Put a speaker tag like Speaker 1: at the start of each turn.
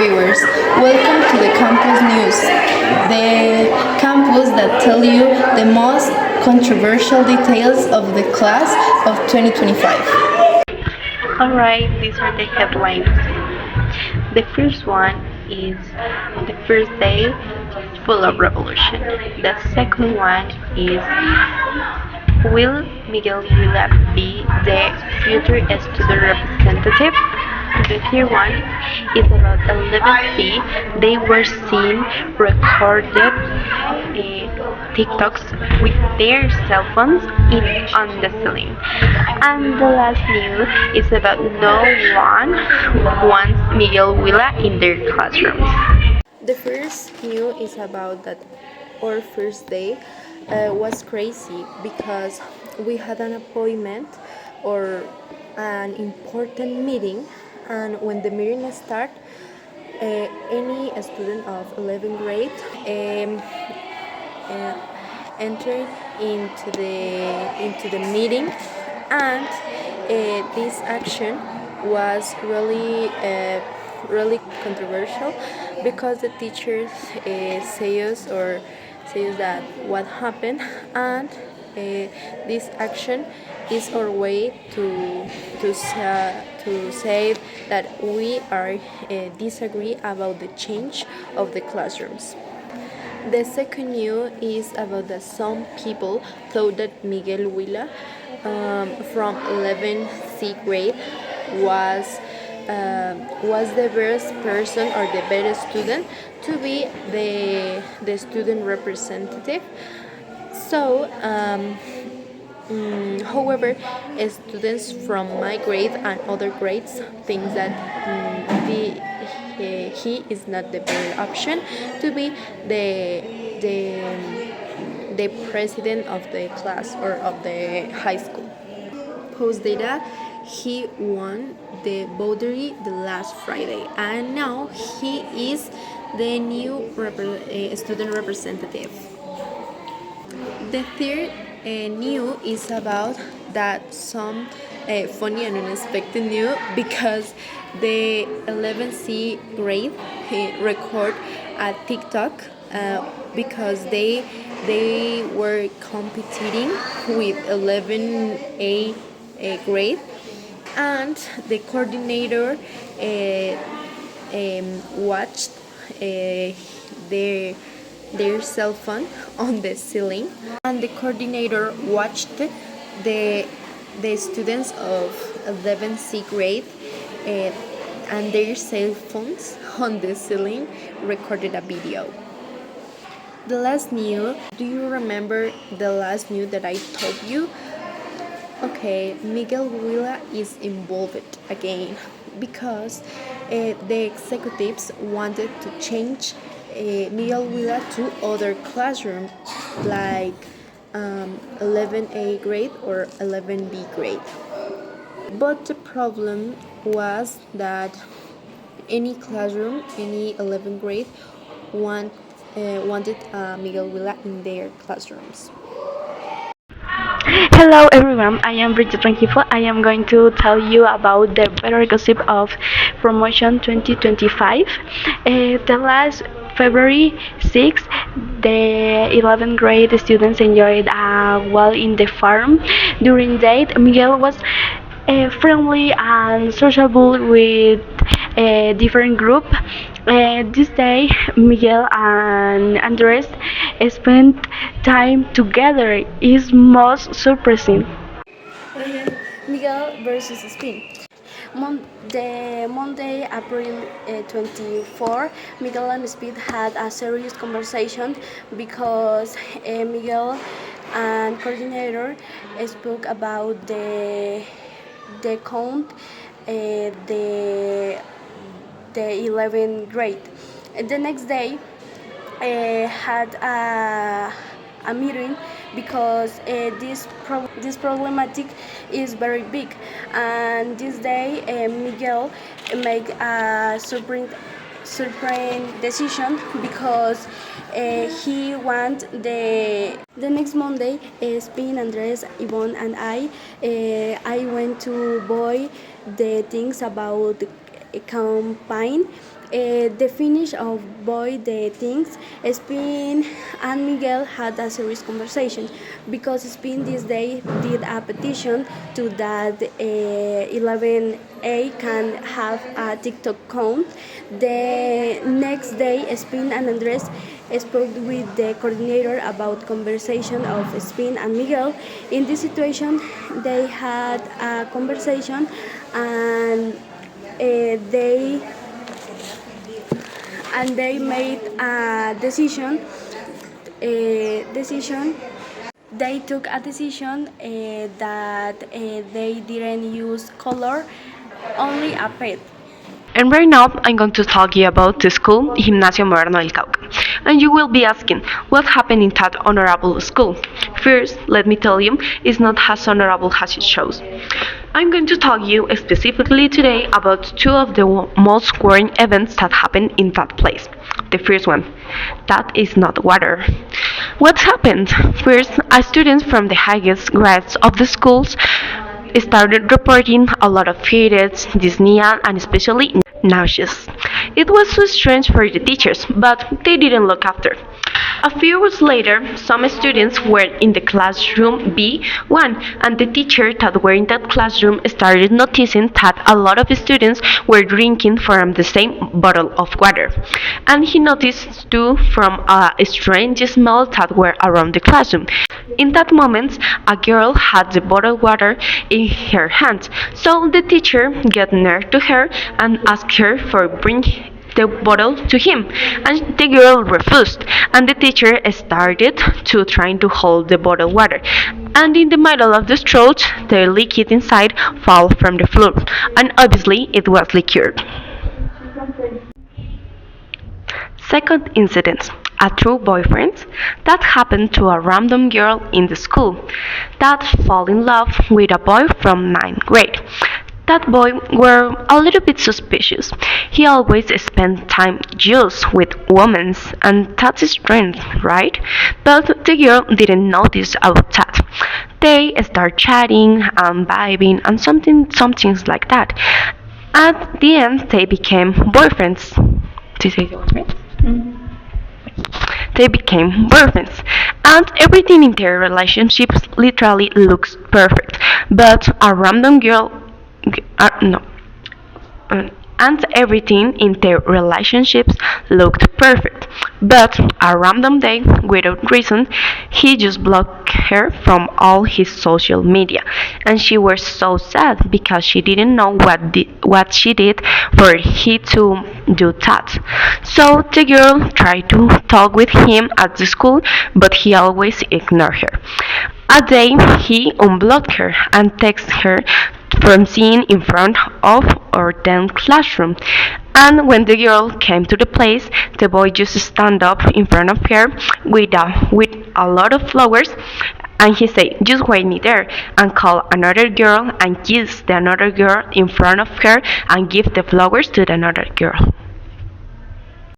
Speaker 1: viewers. Welcome to the Campus News, the campus that tell you the most controversial details of the class of 2025.
Speaker 2: Alright, these are the headlines. The first one is the first day full of revolution. The second one is will Miguel Villa be the future student representative? The third one is about 11C. They were seen recorded TikToks with their cell phones on the ceiling. And the last news is about no one wants Miguel Villa in their classrooms.
Speaker 1: The first news is about that our first day was crazy because we had an appointment or an important meeting, and when the meeting started, any student of 11th grade uh, entered into the meeting, and this action was really controversial because the teachers say us that what happened, and this action is our way to say that we are disagree about the change of the classrooms. The second news is about that some people thought that Miguel Huila from 11th C grade was was the best person or the better student to be the student representative. So, however, students from my grade and other grades think that he is not the better option to be the president of the class or of the high school. Post data, he won the boundary the last Friday, and now he is the new student representative. The third news is about that some funny and unexpected news because the 11C grade record a TikTok because they were competing with 11A grade, and the coordinator watched their cell phone on the ceiling, and the coordinator watched the students of 11C grade and their cell phones on the ceiling recorded a video. The last news, do you remember the last news that I told you? Okay, Miguel Huila is involved again because the executives wanted to change Miguel Huila to other classroom like 11A grade or 11B grade. But the problem was that any classroom, any 11th grade wanted Miguel Huila in their classrooms.
Speaker 2: Hello everyone, I am Bridget Rengifo. I am going to tell you about the better gossip of promotion 2025. The last February 6th, the 11th grade students enjoyed a while in the farm. During that, Miguel was friendly and sociable with a different group. This day, Miguel and Andres spent time together. Is most surprising.
Speaker 3: Miguel versus Spin. The Monday, April 24, Miguel and Speed had a serious conversation because Miguel and coordinator spoke about the count the 11th grade. The next day had a meeting because this problematic is very big, and this day Miguel made a surprise decision because he want the next Monday. Spin, Andres, Yvonne, and I went to buy the things about campaign. The finish of Boy the Things, Spin and Miguel had a serious conversation because Spin this day did a petition to that 11A can have a TikTok account. The next day, Spin and Andres spoke with the coordinator about conversation of Spin and Miguel. In this situation, they had a conversation and they made a decision. They took a decision that they didn't use color, only a pet.
Speaker 2: And right now, I'm going to talk you about the school Gimnasio Moderno del Cauca. And you will be asking, what happened in that honorable school? First, let me tell you, it's not as honorable as it shows. I'm going to talk you specifically today about two of the most worrying events that happened in that place. The first one, that is not water. What happened? First, students from the highest grades of the schools started reporting a lot of periods, dyspnea, and especially nauseous. It was so strange for the teachers, but they didn't look after. A few weeks later, some students were in the classroom B1, and the teacher that were in that classroom started noticing that a lot of students were drinking from the same bottle of water. And he noticed too from a strange smell that were around the classroom. In that moment, a girl had the bottled water in her hand, so the teacher got near to her and asked her for bring the bottle to him, and the girl refused, and the teacher started to trying to hold the bottled water, and in the middle of the stroke the liquid inside fell from the floor, and obviously it was liquid. Second incident, a true boyfriend that happened to a random girl in the school that fell in love with a boy from ninth grade. That boy were a little bit suspicious. He always spent time just with women, and that's strange, right? But the girl didn't notice about that. They start chatting and vibing and some things like that. At the end, they became boyfriends. Did you say boyfriends? They became boyfriends, and everything in their relationships literally looks perfect. But a random girl, no, and everything in their relationships looked perfect. But a random day, without reason, he just blocked her from all his social media, and she was so sad because she didn't know what she did for he to do that. So the girl tried to talk with him at the school, but he always ignored her. A day he unblocked her and texted her from sitting in front of our then classroom. And when the girl came to the place, the boy just stand up in front of her with a lot of flowers, and he said, "Just wait me there," and call another girl and kiss the another girl in front of her and give the flowers to the another girl.